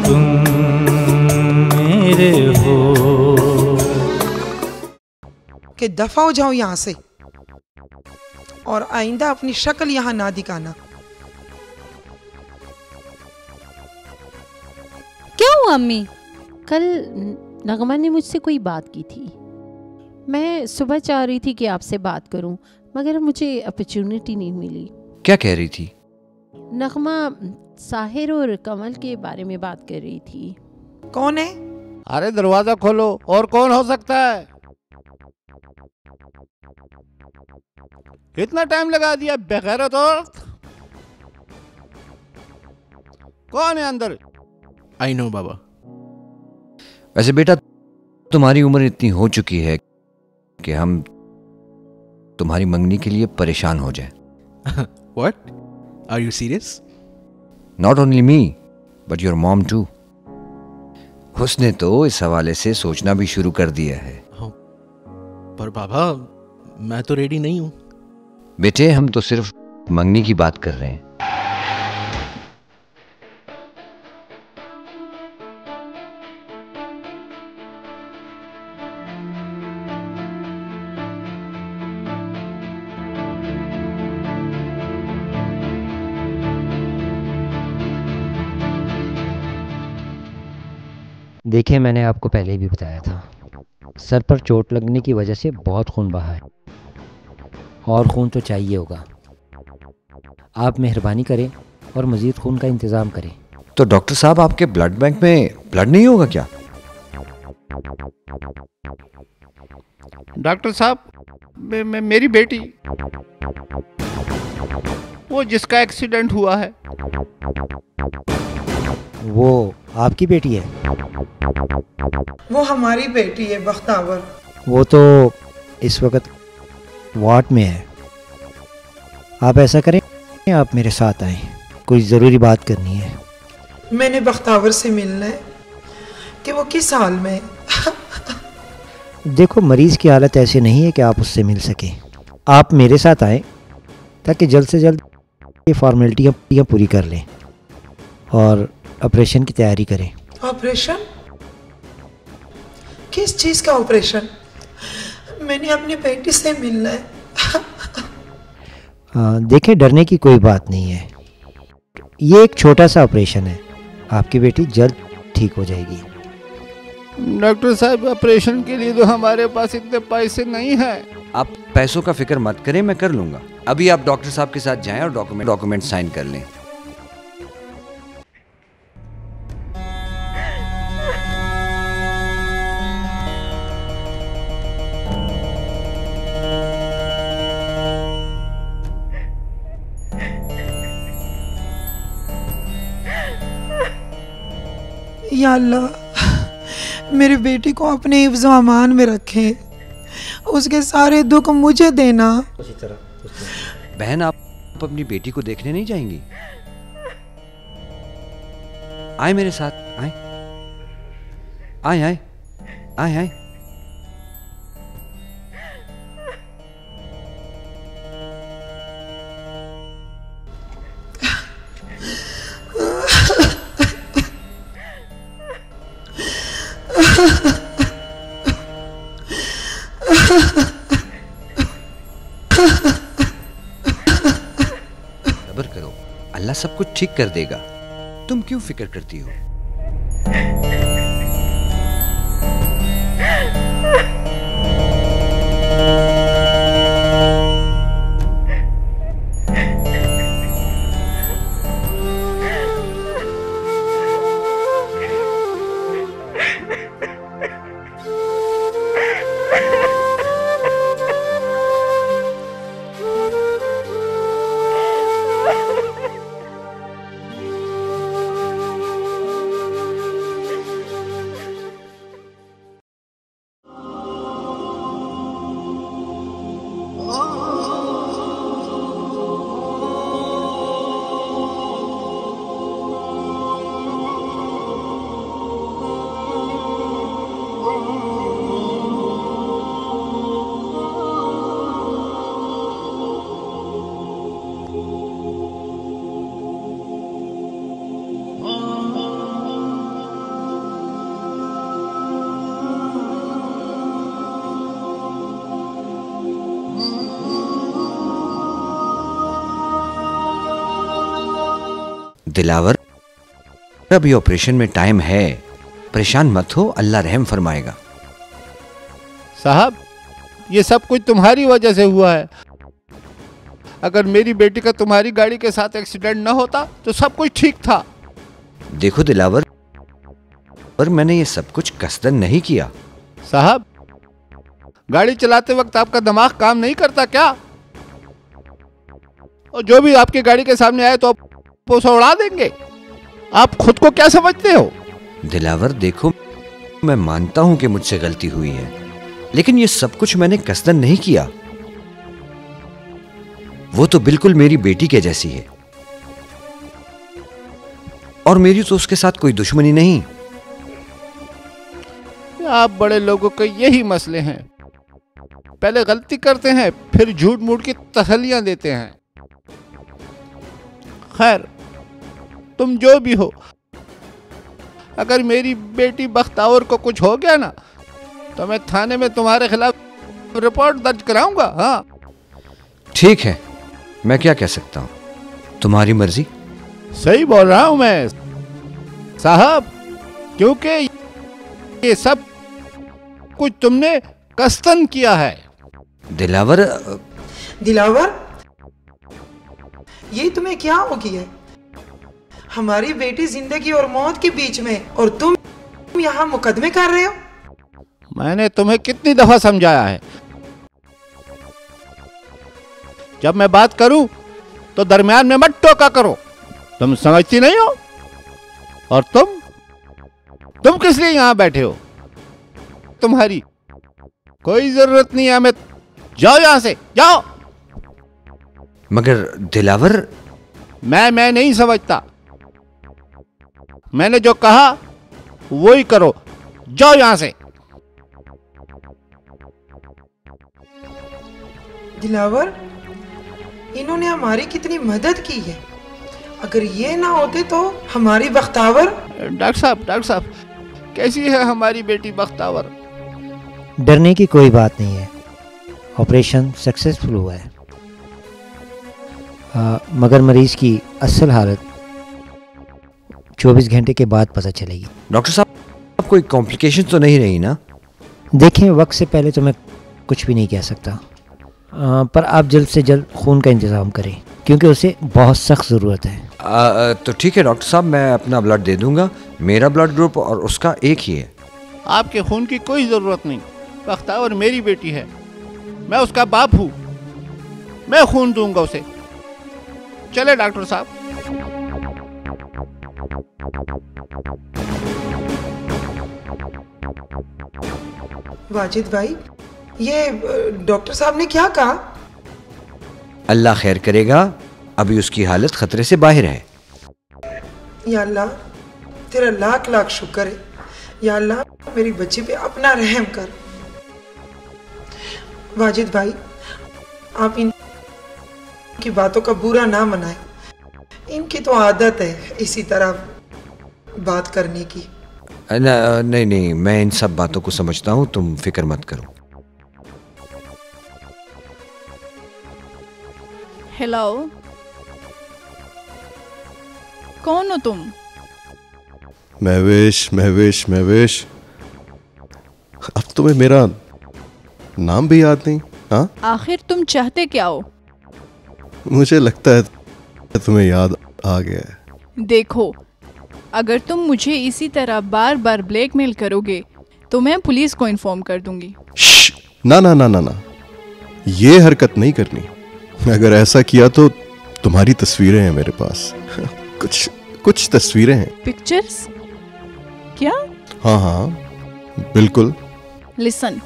तुम मेरे हो। कि दफा हो जाओ यहाँ से और आइंदा अपनी शक्ल यहाँ ना दिखाना। क्या हुआ अम्मी? कल नगमा ने मुझसे कोई बात की थी। मैं सुबह चाह रही थी कि आपसे बात करूं, मगर मुझे अपॉर्चुनिटी नहीं मिली। क्या कह रही थी? नगमा साहिर और कमल के बारे में बात कर रही थी। कौन है? अरे दरवाजा खोलो, और कौन हो सकता है? इतना टाइम लगा दिया बेगैरत औरत। कौन है अंदर? आई नो बाबा। वैसे बेटा, तुम्हारी उम्र इतनी हो चुकी है कि हम तुम्हारी मंगनी के लिए परेशान हो जाएं। What? Are you serious? Not only me, but your mom too. उसने तो इस हवाले से सोचना भी शुरू कर दिया है। पर बाबा, मैं तो रेडी नहीं हूं। बेटे, हम तो सिर्फ मंगनी की बात कर रहे हैं। देखिए, मैंने आपको पहले भी बताया था, सर पर चोट लगने की वजह से बहुत खून बहा है और खून तो चाहिए होगा। आप मेहरबानी करें और मज़ीद खून का इंतज़ाम करें। तो डॉक्टर साहब, आपके ब्लड बैंक में ब्लड नहीं होगा क्या? डॉक्टर साहब, मेरी बेटी, वो जिसका एक्सीडेंट हुआ है। वो आपकी बेटी है? वो हमारी बेटी है बख्तावर। वो तो इस वक्त वार्ड में है। आप ऐसा करें, आप मेरे साथ आएं, कोई ज़रूरी बात करनी है। मैंने बख्तावर से मिलना है कि वो किस हाल में है। देखो, मरीज़ की हालत ऐसी नहीं है कि आप उससे मिल सकें। आप मेरे साथ आएं ताकि जल्द से जल्द ये फॉर्मेलिटियाँ पूरी कर लें और ऑपरेशन की तैयारी करें। ऑपरेशन? किस चीज़ का ऑपरेशन? मैंने अपनी बेटी से मिलना है। देखें, डरने की कोई बात नहीं है। ये एक छोटा सा ऑपरेशन है, आपकी बेटी जल्द ठीक हो जाएगी। डॉक्टर साहब, ऑपरेशन के लिए तो हमारे पास इतने पैसे नहीं हैं। आप पैसों का फिक्र मत करें, मैं कर लूंगा। अभी आप डॉक्टर साहब के साथ जाएं और डॉक्यूमेंट साइन कर लें। या अल्लाह, मेरी बेटी को अपने हिफ्ज़ व अमान में रखे, उसके सारे दुख मुझे देना। बहन, आप अपनी बेटी को देखने नहीं जाएंगी? आए मेरे साथ, आए आए आए आए आए। सब्र करो, अल्लाह सब कुछ ठीक कर देगा। तुम क्यों फिक्र करती हो? दिलावर, अभी ऑपरेशन में टाइम है, परेशान मत हो, अल्लाह रहम फरमाएगा। साहब, ये सब कुछ तुम्हारी वजह से हुआ है। अगर मेरी बेटी का तुम्हारी गाड़ी के साथ एक्सीडेंट न होता तो सब कुछ ठीक था। देखो दिलावर, पर मैंने ये सब कुछ कसदन नहीं किया। साहब, गाड़ी चलाते वक्त आपका दिमाग काम नहीं करता क्या? और जो भी आपकी गाड़ी के सामने आए तो आप उसे उड़ा देंगे। आप खुद को क्या समझते हो? दिलावर देखो, मैं मानता हूं कि मुझसे गलती हुई है, लेकिन ये सब कुछ मैंने कसदन नहीं किया। वो तो बिल्कुल मेरी बेटी के जैसी है, और मेरी तो उसके साथ कोई दुश्मनी नहीं। आप बड़े लोगों के यही मसले हैं, पहले गलती करते हैं फिर झूठ मूठ की तसल्लियां देते हैं। खैर, तुम जो भी हो, अगर मेरी बेटी बख्तावर को कुछ हो गया ना तो मैं थाने में तुम्हारे खिलाफ रिपोर्ट दर्ज कराऊंगा। हाँ, ठीक है, मैं क्या कह सकता हूं, तुम्हारी मर्जी। सही बोल रहा हूं मैं साहब, क्योंकि ये सब कुछ तुमने कसदन किया है। दिलावर, दिलावर, ये तुम्हें क्या हो गया है? हमारी बेटी जिंदगी और मौत के बीच में, और तुम यहाँ मुकदमे कर रहे हो। मैंने तुम्हें कितनी दफा समझाया है, जब मैं बात करूं तो दरमियान में मत टोका करो। तुम समझती नहीं हो। और तुम किस लिए यहां बैठे हो? तुम्हारी कोई जरूरत नहीं है हमें। जाओ यहां से, जाओ। मगर दिलावर, मैं नहीं समझता। मैंने जो कहा वो ही करो। जाओ यहां से। दिलावर, इन्होंने हमारी कितनी मदद की है। अगर ये ना होते तो हमारी बख्तावर। डॉक्टर साहब, कैसी है हमारी बेटी बख्तावर? डरने की कोई बात नहीं है, ऑपरेशन सक्सेसफुल हुआ है। मगर मरीज की असल हालत 24 घंटे के बाद पता चलेगी। डॉक्टर साहब, कोई कॉम्प्लिकेशन तो नहीं रही ना? देखें, वक्त से पहले तो मैं कुछ भी नहीं कह सकता, पर आप जल्द से जल्द खून का इंतज़ाम करें, क्योंकि उसे बहुत सख्त ज़रूरत है। तो ठीक है डॉक्टर साहब, मैं अपना ब्लड दे दूंगा। मेरा ब्लड ग्रुप और उसका एक ही है। आपके खून की कोई जरूरत नहीं। बख्तावर मेरी बेटी है, मैं उसका बाप हूं, मैं खून दूंगा उसे। चले डॉक्टर साहब। वाजिद भाई, ये डॉक्टर साहब ने क्या कहा? अल्लाह खैर करेगा, अभी उसकी हालत खतरे से बाहर है। या अल्लाह, तेरा लाख लाख शुक्र है। या अल्लाह, मेरी बच्ची पे अपना रहम कर। वाजिद भाई, आप इनकी बातों का बुरा ना मनाएं। इनकी तो आदत है इसी तरह बात करने की। नहीं, मैं इन सब बातों को समझता हूँ, तुम फिक्र मत करो। हेलो, कौन हो तुम? महवेश, अब तुम्हें मेरा नाम भी याद नहीं? हाँ, आखिर तुम चाहते क्या हो? मुझे लगता है तुम्हें याद आ गया है। देखो, अगर तुम मुझे इसी तरह बार बार ब्लैकमेल करोगे तो मैं पुलिस को इन्फॉर्म कर दूंगी। ना, ये हरकत नहीं करनी। अगर ऐसा किया तो तुम्हारी तस्वीरें हैं मेरे पास। कुछ तस्वीरें हैं। पिक्चर्स? क्या? हाँ, बिल्कुल। Listen,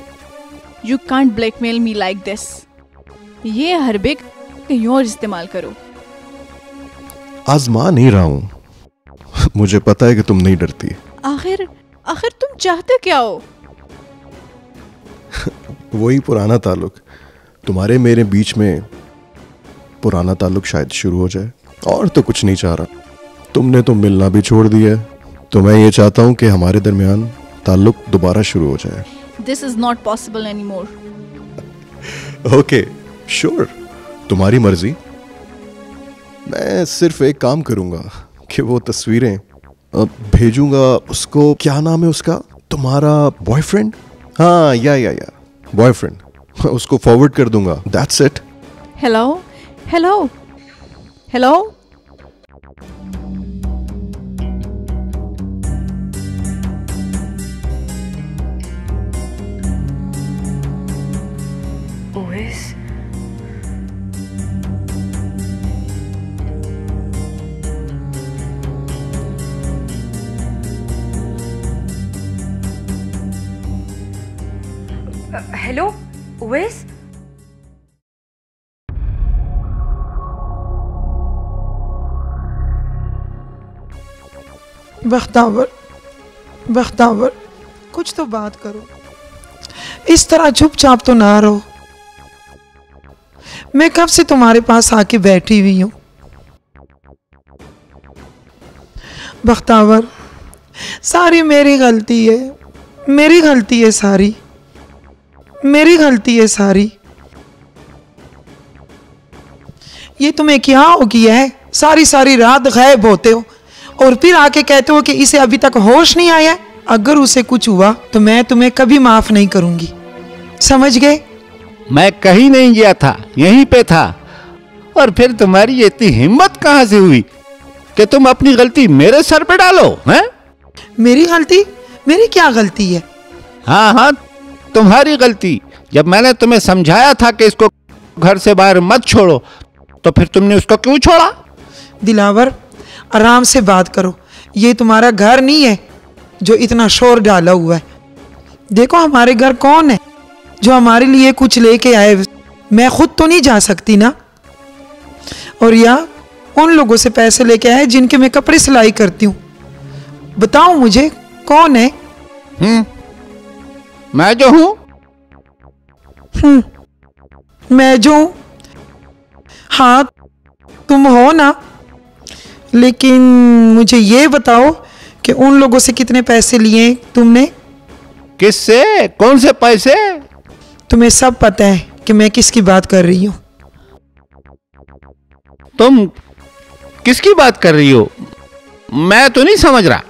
you can't blackmail me like this. ये हरबे कहीं और इस्तेमाल करो। आजमा नहीं रहा हूं, मुझे पता है कि तुम नहीं डरती। आखिर तुम चाहते क्या हो? वही पुराना ताल्लुक, तुम्हारे मेरे बीच में पुराना ताल्लुक शायद शुरू हो जाए, और तो कुछ नहीं चाह रहा। तुमने तो मिलना भी छोड़ दिया है, तो मैं ये चाहता हूँ कि हमारे दरमियान ताल्लुक दोबारा शुरू हो जाए। This is not possible anymore. Okay, sure, तुम्हारी मर्जी। मैं सिर्फ एक काम करूंगा, कि वो तस्वीरें भेजूंगा उसको। क्या नाम है उसका, तुम्हारा बॉयफ्रेंड? हाँ, या बॉयफ्रेंड। उसको फॉरवर्ड कर दूंगा, that's it. Hello hello hello. Uwais? Hello Uwais? Bakhtawar, कुछ तो बात करो। इस तरह चुपचाप तो ना रहो। मैं कब से तुम्हारे पास आके बैठी हुई हूं। बख्तावर, सारी मेरी गलती है, मेरी गलती है सारी, मेरी गलती है सारी। ये तुम्हें क्या हो गया है? सारी सारी रात गायब होते हो और फिर आके कहते हो कि इसे अभी तक होश नहीं आया। अगर उसे कुछ हुआ तो मैं तुम्हें कभी माफ नहीं करूंगी, समझ गए? मैं कहीं नहीं गया था, यहीं पे था। और फिर तुम्हारी इतनी हिम्मत कहां से हुई कि तुम अपनी गलती मेरे सर पे डालो? हैं? मेरी गलती? मेरी क्या गलती है? हाँ, तुम्हारी गलती। जब मैंने तुम्हें समझाया था कि इसको घर से बाहर मत छोड़ो, तो फिर तुमने उसको क्यों छोड़ा? दिलावर, आराम से बात करो। ये तुम्हारा घर नहीं है जो इतना शोर डाला हुआ है। देखो हमारे घर कौन है जो हमारे लिए कुछ लेके आए। मैं खुद तो नहीं जा सकती ना। और या उन लोगों से पैसे लेके आए जिनके मैं कपड़े सिलाई करती हूँ। बताओ मुझे कौन है? मैं जो हूं। मैं जो हूं? हाँ, तुम हो ना। लेकिन मुझे ये बताओ कि उन लोगों से कितने पैसे लिए तुमने? किससे? कौन से पैसे? तुम्हें सब पता है कि मैं किसकी बात कर रही हूँ। तुम किसकी बात कर रही हो? मैं तो नहीं समझ रहा।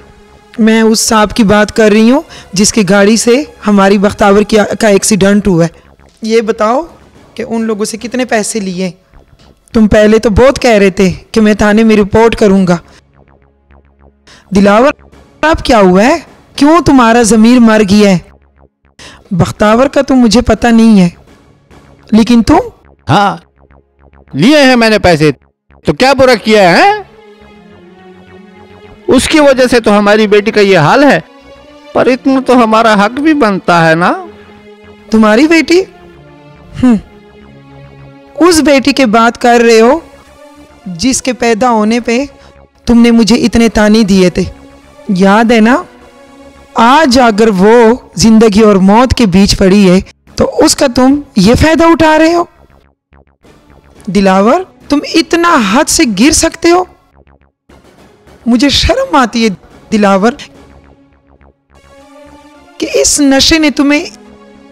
मैं उस साहब की बात कर रही हूँ जिसकी गाड़ी से हमारी बख्तावर का एक्सीडेंट हुआ है। ये बताओ कि उन लोगों से कितने पैसे लिए? तुम पहले तो बहुत कह रहे थे कि मैं थाने में रिपोर्ट करूंगा। दिलावर, अब क्या हुआ है? क्यों तुम्हारा ज़मीर मर गया है? बख्तावर का तो मुझे पता नहीं है, लेकिन तुम? हाँ, लिए हैं मैंने पैसे, तो क्या बुरा किया है? उसकी वजह से तो हमारी बेटी का ये हाल है, पर इतना तो हमारा हक भी बनता है ना। तुम्हारी बेटी? उस बेटी की बात कर रहे हो जिसके पैदा होने पे तुमने मुझे इतने ताने दिए थे, याद है ना? आज अगर वो जिंदगी और मौत के बीच पड़ी है तो उसका तुम ये फायदा उठा रहे हो। दिलावर, तुम इतना हद से गिर सकते हो? मुझे शर्म आती है दिलावर कि इस नशे ने तुम्हें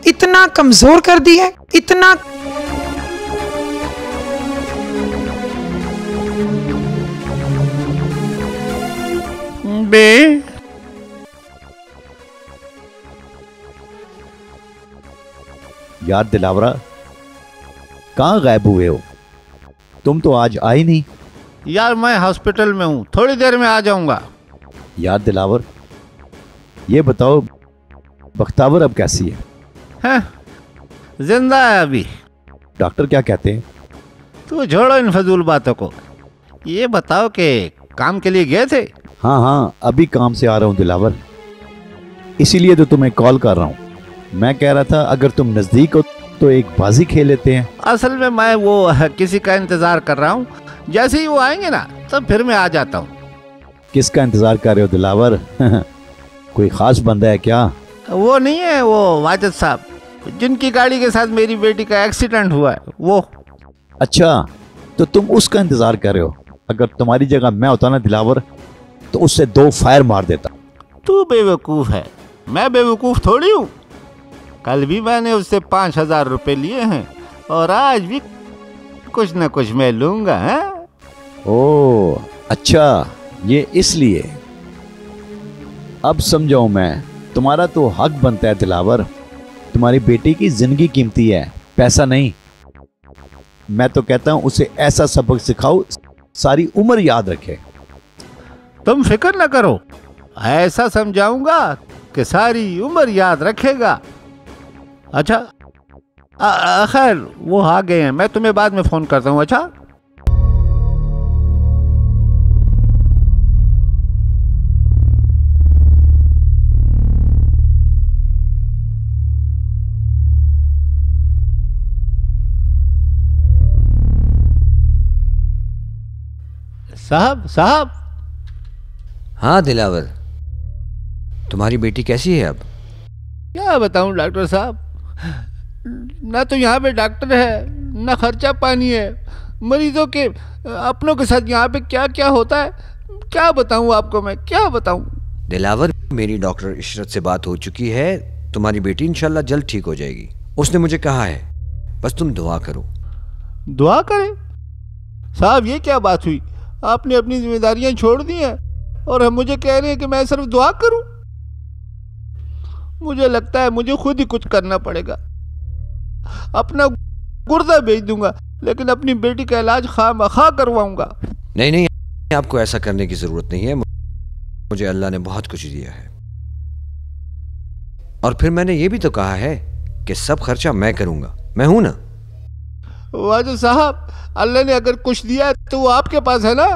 इतना कमजोर कर दिया है, इतना। बे यार दिलावरा, कहाँ गायब हुए हो? तुम तो आज आए नहीं। यार मैं हॉस्पिटल में हूँ, थोड़ी देर में आ जाऊंगा। यार दिलावर, ये बताओ बख्तावर अब कैसी है? जिंदा है अभी। डॉक्टर क्या कहते हैं? तू छोड़ो इन फजूल बातों को। ये बताओ कि काम के लिए गए थे? हाँ, अभी काम से आ रहा हूँ दिलावर, इसीलिए तो तुम्हें कॉल कर रहा हूँ। मैं कह रहा था अगर तुम नज़दीक हो तो एक बाजी खेल लेते हैं। असल में मैं वो किसी का इंतज़ार कर रहा हूँ, जैसे ही वो आएंगे ना तब फिर मैं आ जाता हूँ। किसका इंतज़ार कर रहे हो दिलावर? कोई ख़ास बंदा है क्या? वो नहीं है, वो वाजिद साहब जिनकी गाड़ी के साथ मेरी बेटी का एक्सीडेंट हुआ है, वो। अच्छा, तो तुम उसका इंतज़ार कर रहे हो। अगर तुम्हारी जगह मैं होता ना दिलावर, तो उससे 2 फायर मार देता। तू बेवकूफ़ है, मैं बेवकूफ़ थोड़ी हूँ। कल भी मैंने उससे 5,000 रुपये लिए हैं और आज भी कुछ न कुछ मैं लूँगा। हैं? ओह अच्छा, ये इसलिए, अब समझाऊं मैं, तुम्हारा तो हक बनता है दिलावर। तुम्हारी बेटी की जिंदगी कीमती है, पैसा नहीं। मैं तो कहता हूं उसे ऐसा सबक सिखाओ सारी उम्र याद रखे। तुम फिक्र न करो, ऐसा समझाऊंगा कि सारी उम्र याद रखेगा। अच्छा खैर वो आ गए हैं, मैं तुम्हें बाद में फोन करता हूँ। अच्छा साहब। हाँ दिलावर, तुम्हारी बेटी कैसी है अब? क्या बताऊं डॉक्टर साहब, ना तो यहाँ पे डॉक्टर है, ना खर्चा पानी है। मरीजों के अपनों के साथ यहाँ पे क्या क्या होता है, क्या बताऊं आपको, मैं क्या बताऊं। दिलावर, मेरी डॉक्टर इशरत से बात हो चुकी है, तुम्हारी बेटी इंशाल्लाह जल्द ठीक हो जाएगी। उसने मुझे कहा है, बस तुम दुआ करो। दुआ करें? साहब ये क्या बात हुई, आपने अपनी जिम्मेदारियां छोड़ दी हैं और हम मुझे कह रहे हैं कि मैं सिर्फ दुआ करूं। मुझे लगता है मुझे खुद ही कुछ करना पड़ेगा। अपना गुर्दा बेच दूंगा, लेकिन अपनी बेटी का इलाज खामखा करवाऊंगा। नहीं, आपको ऐसा करने की जरूरत नहीं है। मुझे अल्लाह ने बहुत कुछ दिया है, और फिर मैंने ये भी तो कहा है कि सब खर्चा मैं करूंगा। मैं हूं ना। वाजिद साहब, अल्लाह ने अगर कुछ दिया है तो वो आपके पास है ना,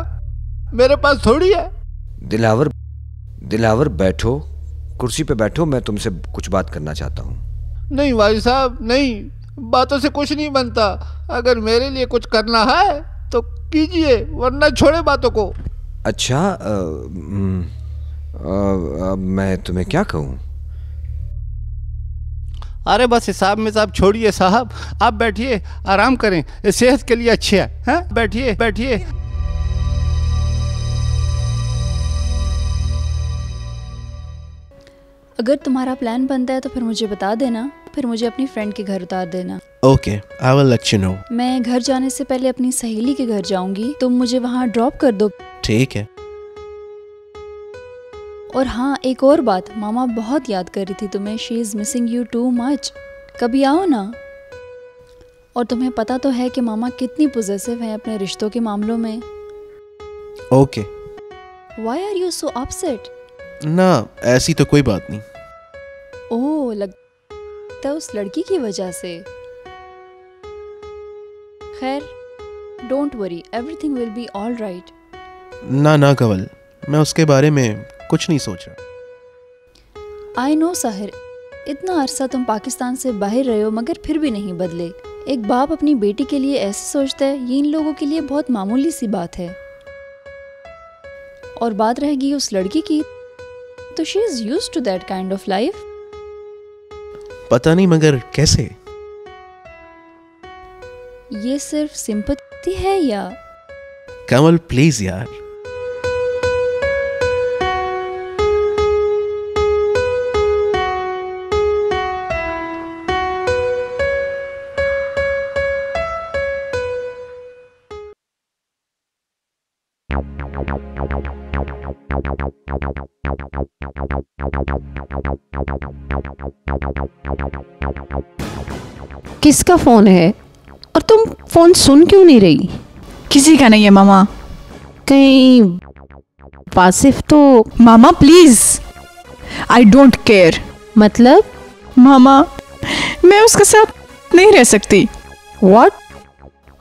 मेरे पास थोड़ी है। दिलावर बैठो, कुर्सी पे बैठो, मैं तुमसे कुछ बात करना चाहता हूँ। नहीं वाजिद साहब नहीं, बातों से कुछ नहीं बनता। अगर मेरे लिए कुछ करना है तो कीजिए, वरना छोड़े बातों को। अच्छा मैं तुम्हें क्या कहूँ? अरे बस हिसाब में साहब छोड़िए साहब, आप बैठिए, आराम करें, सेहत के लिए अच्छे है। बैठिए बैठिए। अगर तुम्हारा प्लान बनता है तो फिर मुझे बता देना, फिर मुझे अपनी फ्रेंड के घर उतार देना। Okay, I will let you know. मैं घर जाने से पहले अपनी सहेली के घर जाऊंगी, तुम मुझे वहाँ ड्रॉप कर दो। ठीक है। और हाँ, एक और बात, मामा बहुत याद कर रही थी तुम्हें। She is missing you too much. कभी आओ ना। और तुम्हें पता तो है कि मामा कितनी पॉजिटिव हैं अपने रिश्तों के मामलों में। Okay. Why are you so upset? ना ऐसी तो कोई बात नहीं। ओह, लगता है उस लड़की की वजह से। खैर, don't worry, everything will be all right. ना कंवल, मैं उसके बारे में कुछ नहीं सोच रहा। आई नो साहिर, इतना अरसा तुम पाकिस्तान से बाहर रहे हो मगर फिर भी नहीं बदले। एक बाप अपनी बेटी के लिए ऐसे सोचता है, ये इन लोगों के लिए बहुत मामूली सी बात है। और बात रहेगी उस लड़की की, तो she is used to that kind of life. पता नहीं मगर कैसे? ये सिर्फ सिंपैथी है या? कंवल प्लीज यार। किसका फोन है? और तुम फोन सुन क्यों नहीं रही? किसी का नहीं है मामा। कहीं वासिफ तो? मामा प्लीज, आई डोंट केयर। मतलब? मामा, मैं उसके साथ नहीं रह सकती। व्हाट?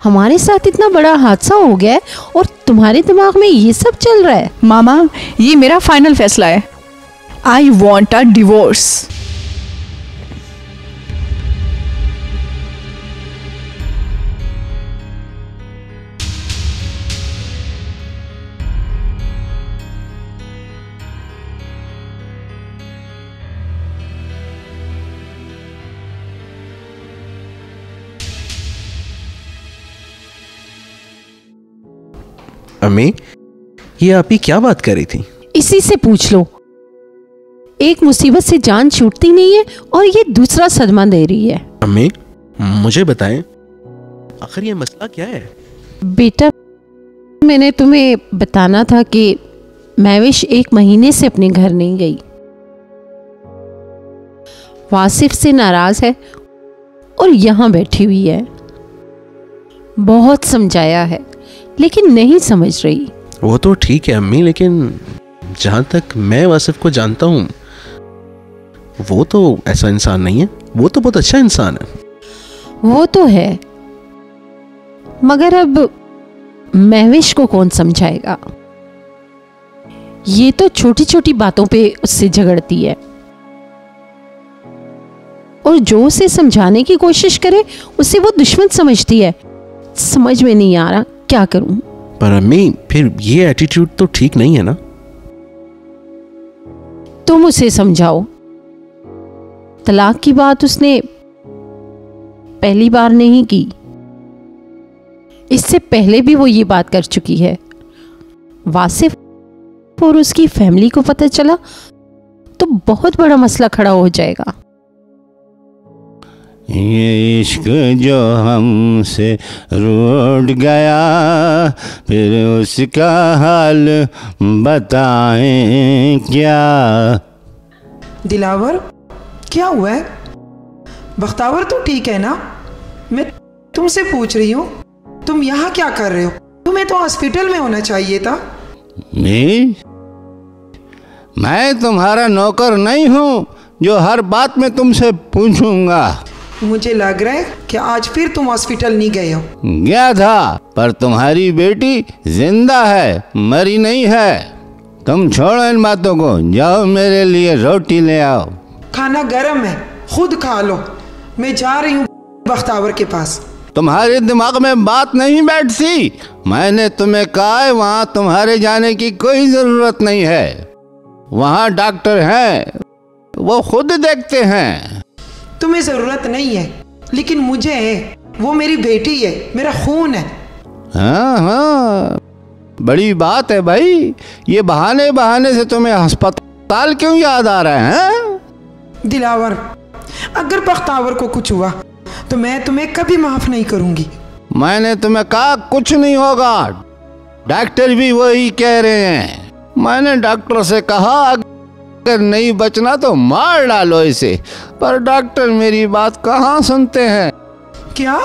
हमारे साथ इतना बड़ा हादसा हो गया है और तुम्हारे दिमाग में ये सब चल रहा है? मामा, ये मेरा फाइनल फैसला है। I want a divorce. अम्मी, ये आप ही क्या बात कर रही थी? इसी से पूछ लो। एक मुसीबत से जान छूटती नहीं है और ये दूसरा सदमा दे रही है। अम्मी मुझे बताएं, आखिर ये मसला क्या है? बेटा, मैंने तुम्हें बताना था कि महविश 1 महीने से अपने घर नहीं गई। वासिफ से नाराज है और यहाँ बैठी हुई है। बहुत समझाया है लेकिन नहीं समझ रही। वो तो ठीक है अम्मी, लेकिन जहाँ तक मैं वासिफ को जानता हूँ वो तो ऐसा इंसान नहीं है। वो तो बहुत अच्छा इंसान है। वो तो है, मगर अब महविश को कौन समझाएगा। ये तो छोटी छोटी बातों पे उससे झगड़ती है और जो उसे समझाने की कोशिश करे उसे वो दुश्मन समझती है। समझ में नहीं आ रहा क्या करूं। पर अम्मी फिर ये एटीट्यूड तो ठीक नहीं है ना। तुम उसे समझाओ। तलाक की बात उसने पहली बार नहीं की, इससे पहले भी वो ये बात कर चुकी है। वासिफ और उसकी फैमिली को पता चला तो बहुत बड़ा मसला खड़ा हो जाएगा। ये इश्क जो हमसे रूठ गया फिर उसका हाल बताएं क्या। दिलावर, क्या हुआ है? बख्तावर तो ठीक है ना? मैं तुमसे पूछ रही हूँ, तुम यहाँ क्या कर रहे हो? तुम्हें तो हॉस्पिटल में होना चाहिए था। मैं तुम्हारा नौकर नहीं हूँ जो हर बात में तुमसे पूछूंगा। मुझे लग रहा है कि आज फिर तुम हॉस्पिटल नहीं गए हो। गया था, पर तुम्हारी बेटी जिंदा है, मरी नहीं है। तुम छोड़ो इन बातों को, जाओ मेरे लिए रोटी ले आओ। खाना गर्म है, खुद खा लो। मैं जा रही हूँ बख्तावर के पास। तुम्हारे दिमाग में बात नहीं बैठती। मैंने तुम्हें कहा है वहाँ तुम्हारे जाने की कोई जरूरत नहीं है। वहाँ डॉक्टर हैं, वो खुद देखते हैं। तुम्हें जरूरत नहीं है, लेकिन मुझे है। वो मेरी बेटी है, मेरा खून है। हाँ हाँ, बड़ी बात है भाई। ये बहाने बहाने से तुम्हें अस्पताल क्यों याद आ रहा है? दिलावर, अगर बख्तावर को कुछ हुआ तो मैं तुम्हें कभी माफ नहीं करूंगी। मैंने तुम्हें कहा कुछ नहीं होगा। डॉक्टर भी वही कह रहे हैं। मैंने डॉक्टर से कहा अगर नहीं बचना तो मार डालो इसे, पर डॉक्टर मेरी बात कहाँ सुनते हैं। क्या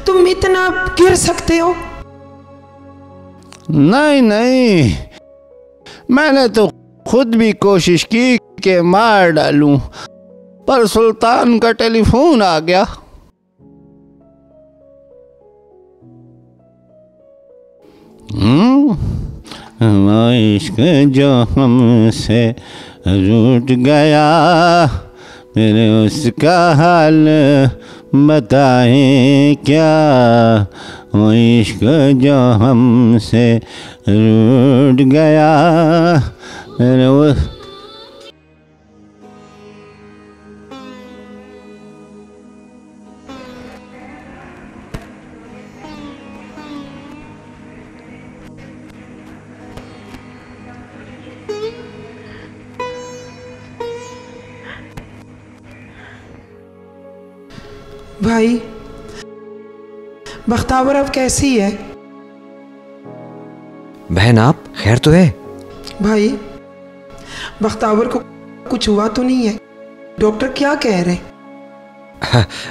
तुम इतना गिर सकते हो? नहीं नहीं, मैंने तो खुद भी कोशिश की कि मार डालूं, पर सुल्तान का टेलीफोन आ गया। वो इश्क जो हमसे रूठ गया फिर उसका हाल बताएं क्या। वो इश्क जो हमसे रूठ गया फिर वो। भाई, बख्तावर अब कैसी है? बहन आप खैर तो है? भाई, बख्तावर को कुछ हुआ तो नहीं है? डॉक्टर क्या कह रहे?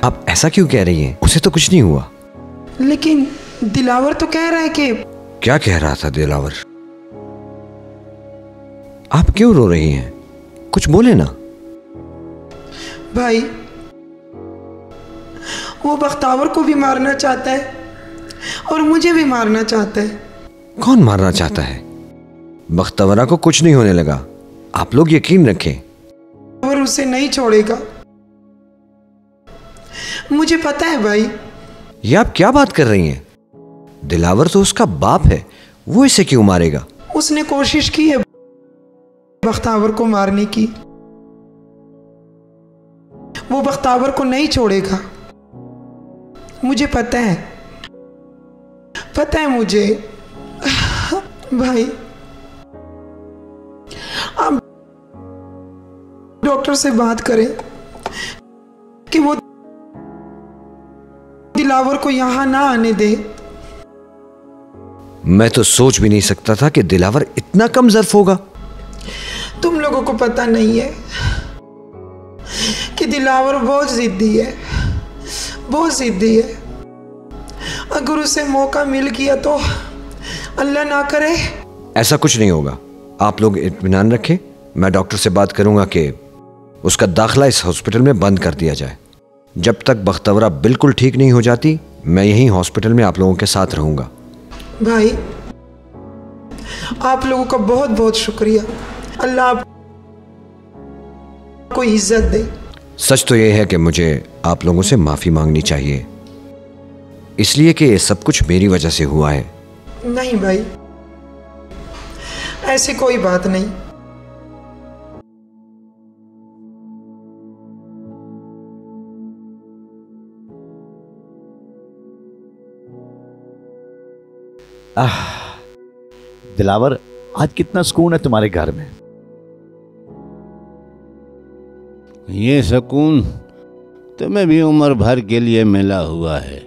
आप ऐसा क्यों कह रही हैं? उसे तो कुछ नहीं हुआ। लेकिन दिलावर तो कह रहा है कि। क्या कह रहा था दिलावर? आप क्यों रो रही हैं? कुछ बोले ना। भाई, वो बख्तावर को भी मारना चाहता है और मुझे भी मारना चाहता है। कौन मारना चाहता है? बख्तावरा को कुछ नहीं होने लगा, आप लोग यकीन रखें। और उसे नहीं छोड़ेगा, मुझे पता है भाई। ये आप क्या बात कर रही हैं? दिलावर तो उसका बाप है, वो इसे क्यों मारेगा? उसने कोशिश की है बख्तावर को मारने की। वो बख्तावर को नहीं छोड़ेगा, मुझे पता है, पता है मुझे। भाई, आप डॉक्टर से बात करें कि वो दिलावर को यहां ना आने दे। मैं तो सोच भी नहीं सकता था कि दिलावर इतना कम ज़र्फ होगा। तुम लोगों को पता नहीं है कि दिलावर बहुत जिद्दी है, बहुत जिद्दी है। अगर उसे मौका मिल गया तो अल्लाह ना करे। ऐसा कुछ नहीं होगा, आप लोग इत्मीनान रखें। मैं डॉक्टर से बात करूंगा कि उसका दाखिला इस हॉस्पिटल में बंद कर दिया जाए। जब तक बख्तवरा बिल्कुल ठीक नहीं हो जाती, मैं यहीं हॉस्पिटल में आप लोगों के साथ रहूंगा। भाई, आप लोगों का बहुत बहुत शुक्रिया। अल्लाह आपको इज्जत दे। सच तो यह है कि मुझे आप लोगों से माफ़ी मांगनी चाहिए, इसलिए कि ये सब कुछ मेरी वजह से हुआ है। नहीं भाई, ऐसी कोई बात नहीं। दिलावर, आज कितना सुकून है तुम्हारे घर में। ये सुकून तुम्हें भी उम्र भर के लिए मिला हुआ है,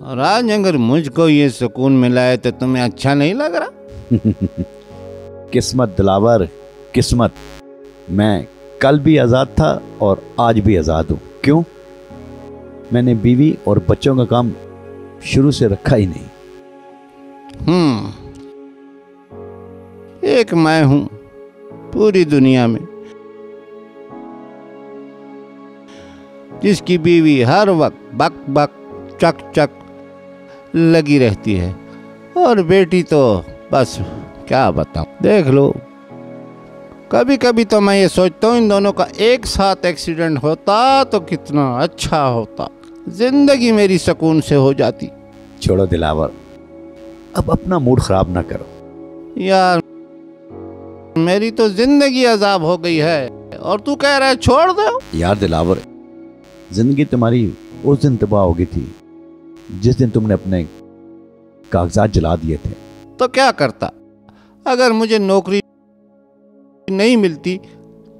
और आज अगर मुझको ये सुकून मिला है तो तुम्हें अच्छा नहीं लग रहा? किस्मत दिलावर, किस्मत। मैं कल भी आज़ाद था और आज भी आज़ाद हूँ। क्यों? मैंने बीवी और बच्चों का काम शुरू से रखा ही नहीं। एक मैं हूं पूरी दुनिया में जिसकी बीवी हर वक्त बक बक चक चक लगी रहती है, और बेटी तो बस क्या बताऊं। देख लो, कभी कभी तो मैं ये सोचता हूँ इन दोनों का एक साथ एक्सीडेंट होता तो कितना अच्छा होता, जिंदगी मेरी सुकून से हो जाती। छोड़ो दिलावर, अब अपना मूड खराब ना करो। यार, मेरी तो जिंदगी अजाब हो गई है और तू कह रहा है छोड़ दो। यार दिलावर, जिंदगी तुम्हारी उस दिन तबाह हो गई थी जिस दिन तुमने अपने कागजात जला दिए थे। तो क्या करता? अगर मुझे नौकरी नहीं मिलती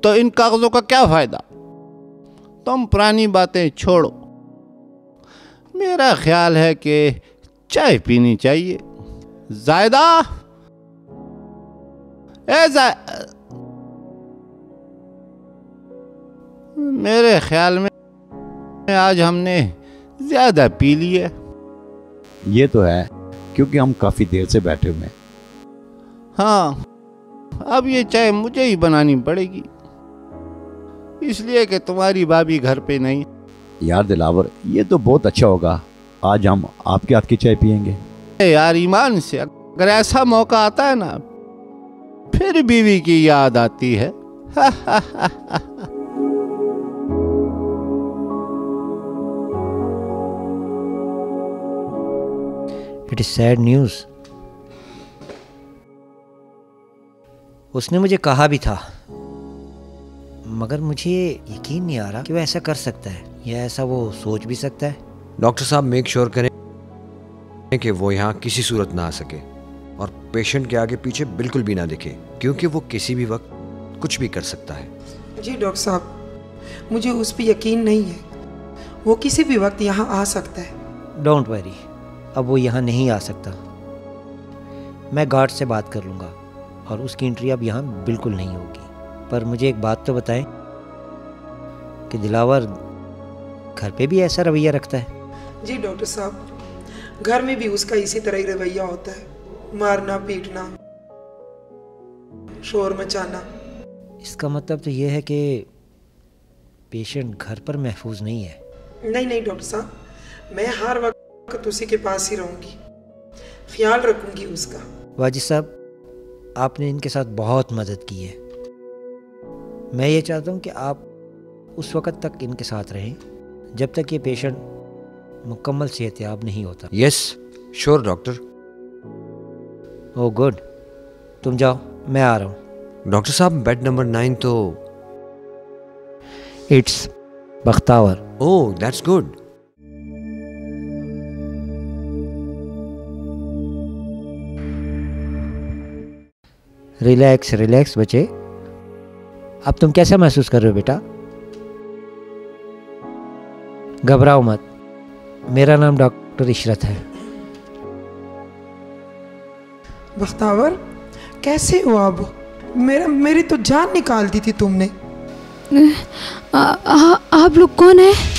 तो इन कागजों का क्या फायदा? तुम पुरानी बातें छोड़ो, मेरा ख्याल है कि चाय पीनी चाहिए। जायदा, मेरे ख्याल में आज हमने ज्यादा पी ली है। ये तो है, क्योंकि हम काफी देर से बैठे हुए हैं। हाँ, अब ये चाय मुझे ही बनानी पड़ेगी, इसलिए कि तुम्हारी भाभी घर पे नहीं। यार दिलावर, ये तो बहुत अच्छा होगा, आज हम आपके हाथ की चाय पियेंगे। यार ईमान से, अगर ऐसा मौका आता है ना, फिर बीवी की याद आती है। It is sad news. उसने मुझे कहा भी था, मगर मुझे यकीन नहीं आ रहा कि वो ऐसा कर सकता है या ऐसा वो सोच भी सकता है। डॉक्टर साहब, मेक श्योर करें कि वो यहाँ किसी सूरत ना आ सके और पेशेंट के आगे पीछे बिल्कुल भी ना दिखे, क्योंकि वो किसी भी वक्त कुछ भी कर सकता है। जी डॉक्टर साहब, मुझे उस पर यकीन नहीं है, वो किसी भी वक्त यहाँ आ सकता है। डोंट वरी, अब वो यहाँ नहीं आ सकता। मैं गार्ड से बात कर लूँगा और उसकी एंट्री अब यहाँ बिल्कुल नहीं होगी। पर मुझे एक बात तो बताएं कि दिलावर घर पे भी ऐसा रवैया रखता है? जी डॉक्टर साहब, घर में भी उसका इसी तरह ही रवैया होता है, मारना पीटना, शोर मचाना। इसका मतलब तो ये है कि पेशेंट घर पर महफूज नहीं है। नहीं नहीं डॉक्टर साहब, मैं हर वक्त उसी के पास ही रहूंगी, ख्याल रखूंगी उसका। वाजिद साहब, आपने इनके साथ बहुत मदद की है। मैं ये चाहता हूँ कि आप उस वक़्त तक इनके साथ रहें जब तक ये पेशेंट मुकम्मल सेहतयाब नहीं होता। Yes sure doctor. Oh good, तुम जाओ, मैं आ रहा हूँ। डॉक्टर साहब, बेड नंबर 9 तो it's Bakhtawar. Oh that's good. Relax relax बच्चे। अब तुम कैसा महसूस कर रहे हो बेटा? घबराओ मत, मेरा नाम डॉक्टर इशरत है। बख्तावर, कैसे हो अब? मेरी तो जान निकाल दी थी तुमने। आप लोग कौन है?